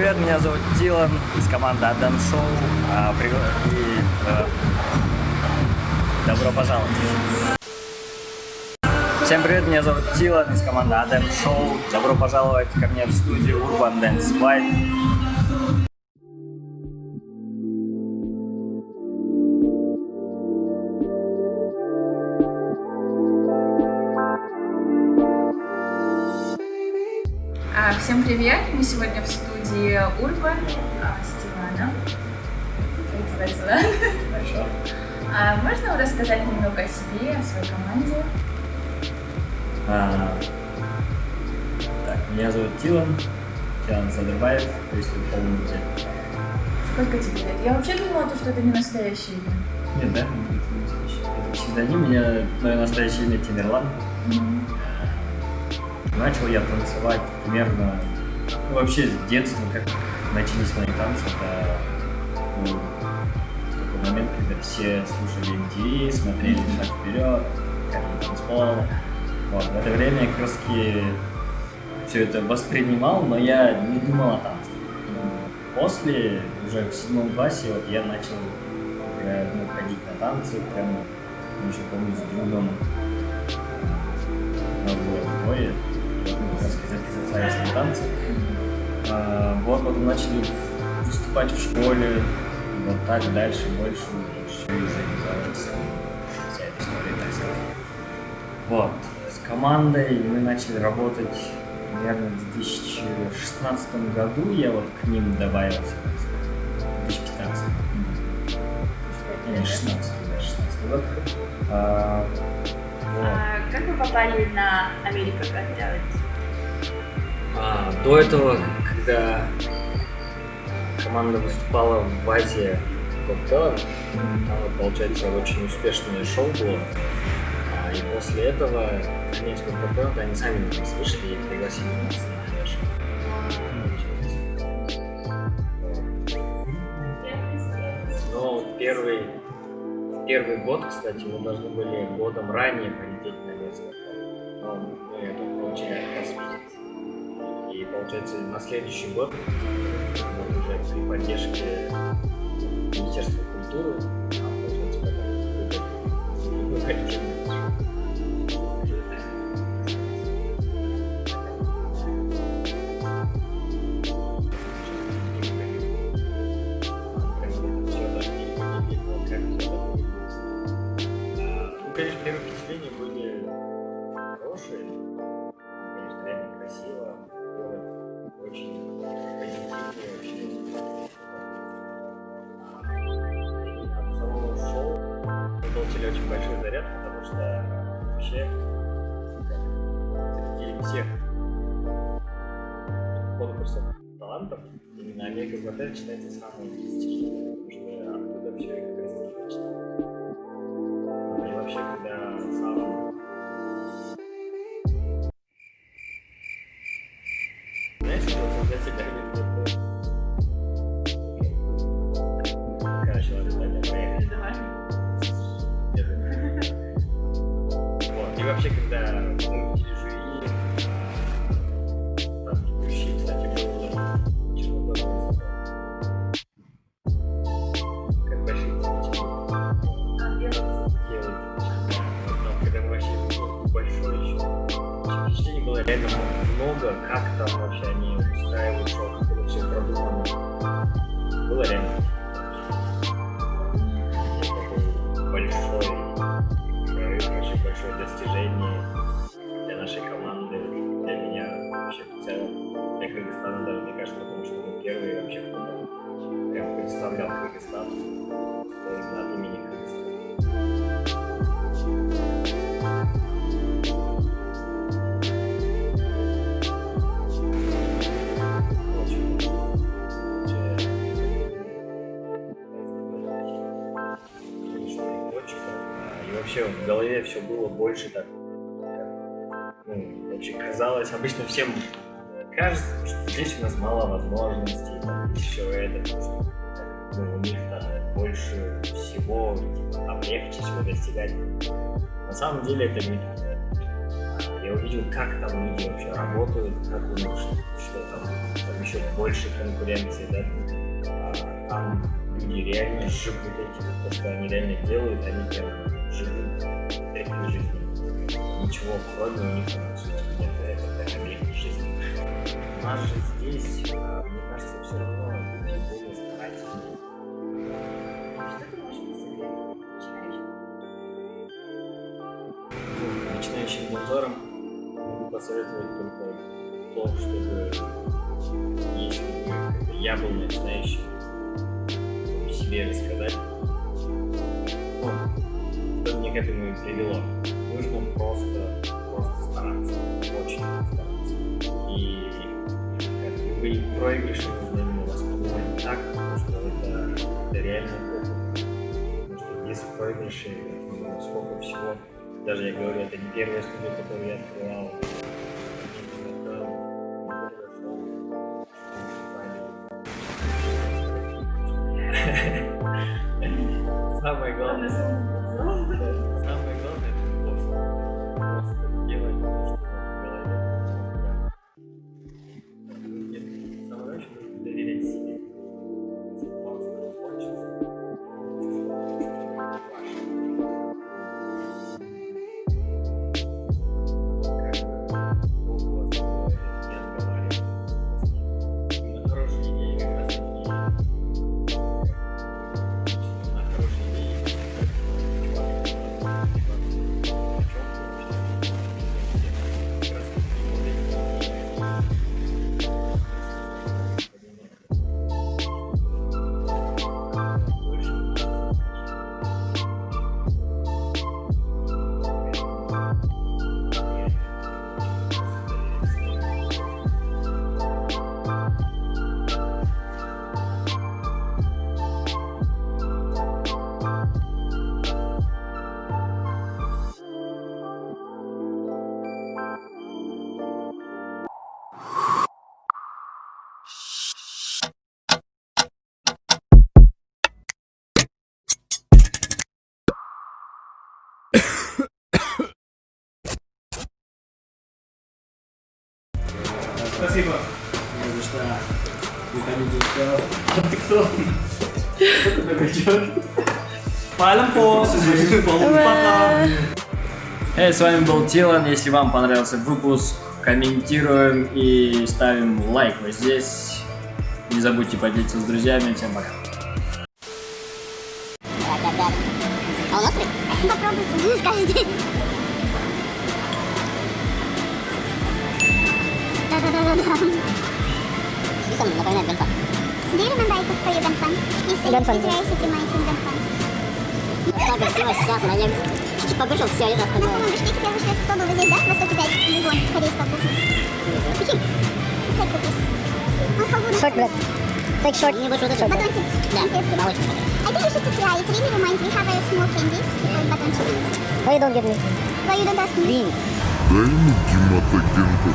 привет, меня зовут Дилан из команды Адам Шоу. Добро пожаловать. Всем привет, меня зовут Дилан из команды Адам Шоу. Добро пожаловать ко мне в студию Urban Dance Flight. Всем привет! Мы сегодня в студии Urban с Диланом. Как тебя зовут? Хорошо. Можно рассказать немного о себе, о своей команде? Так, меня зовут Дилан Садырбаев, если вы помните. Сколько тебе лет? Я вообще думала, что это не настоящее имя. Нет, да? Это не настоящее. Это псевдоним, у меня мое настоящее имя Тимерлан. Начал я танцевать примерно, вообще с детства, как начались мои танцы, это такой момент, когда все слушали MTV, смотрели «Шаг вперед», ходили танцпол. Вот. В это время я как раз все это воспринимал, но я не думал о танцах. После, уже в 7 классе, вот я начал ходить на танцы, прямо, еще помню, с другом. У нас было двое. Записаться на танцы. Вот потом начали выступать в школе, вот так дальше, больше, все и завязалась вся эта история, так сказать. Вот, с командой мы начали работать примерно в 2016 году, я вот к ним добавился, в 2015. Не, 16 год. Как вы попали на America Got Talent? До этого, когда команда выступала в Азии Got Talent, там, получается, очень успешное шоу было. И после этого America Got Talent, они сами на нас вышли и пригласили нас на шоу. Но первый год, кстати, мы должны были годом ранее полететь на America Got Talent. Но мы это получили отказ. И получается, на следующий год уже при поддержке Министерства культуры получается, потом выходить. Конечно, первые впечатления были хорошие, конечно, реально красиво, город очень позитивный вообще. От самого шоу мы получили очень большой заряд, потому что вообще среди всех конкурсов талантов именно Америка Got Talent считается самым престижным, потому что оттуда все и престижно. И вообще, когда сам... Знаешь, что создать себя короче, ладно, поехали. Давай. Вот. И вообще, когда мы видели жюри, там ведущий, кстати, был чернокожий. Как большие девочки. Когда мы вообще большой еще. Впечатлений было реально много, как там вообще они устраивают шоу, как это все продумано. Было реально такой большой прорыв, очень большое достижение для нашей команды, для меня вообще в целом. Для Кыргызстана даже, мне кажется, потому что мы первые вообще, кто прям представлял Кыргызстан от имени Кыргызстана. Вообще в голове все было больше так, вообще казалось, обычно всем кажется, что здесь у нас мало возможностей, там, и все это, потому что у них там больше всего, там легче всего достигать. На самом деле это не так. Я увидел, как там люди вообще работают, как у них, что там еще больше конкуренции, да. Там люди реально живут этим, то, что они реально делают, они прям живут этой жизнью. Ничего кроме у них там абсолютно нет, это объект жизни. У нас же здесь, мне кажется, все равно люди более старательные. Что ты можешь посоветовать начинающим? Начинающим дозором могу посоветовать только то, чтобы если бы я был начинающим, себе рассказать, что меня к этому и привело. Нужно просто стараться, очень стараться. И как любые проигрыши нужно именно воспринимать так, потому что это реальный опыт. Потому что без проигрышей сколько всего. Даже я говорю, это не первая студия, которую я открывал. Самое главное, это просто делать то, что в голове. Нет, самое важное, нужно доверять себе. Вам что хочется, чувствовать, что это ваше. Как у вас в голове не отговаривает. Именно хорошие идеи как раз таки. Спасибо. Не за что. Выходите в тело. Ты кто? Кто такой черт? Палем по. Пока. С вами был Тилан. Если вам понравился выпуск, комментируем и ставим лайк вот здесь. Не забудьте поделиться с друзьями. Всем пока. А у нас попробуй, скажите. Да-да-да-да-да. Что сам напоминает Ганфан? Do you remember I cooked for you Ганфан? Ганфан. It reminds me Ганфан. Много всего сейчас на лекции. Чуть-чуть покушал, все, это остальное. На самом деле, тебе вышло 100 было здесь, да? На 105 вагон корейского кухни. Печень. Сек купись. Short bread. Take short. Не больше вот это. Батончик. Да, молочный. I think you should try. It really reminds me. We have a small candies called батончик. Why you don't give me? Why you don't ask me? Дай ему Дима Тагенко.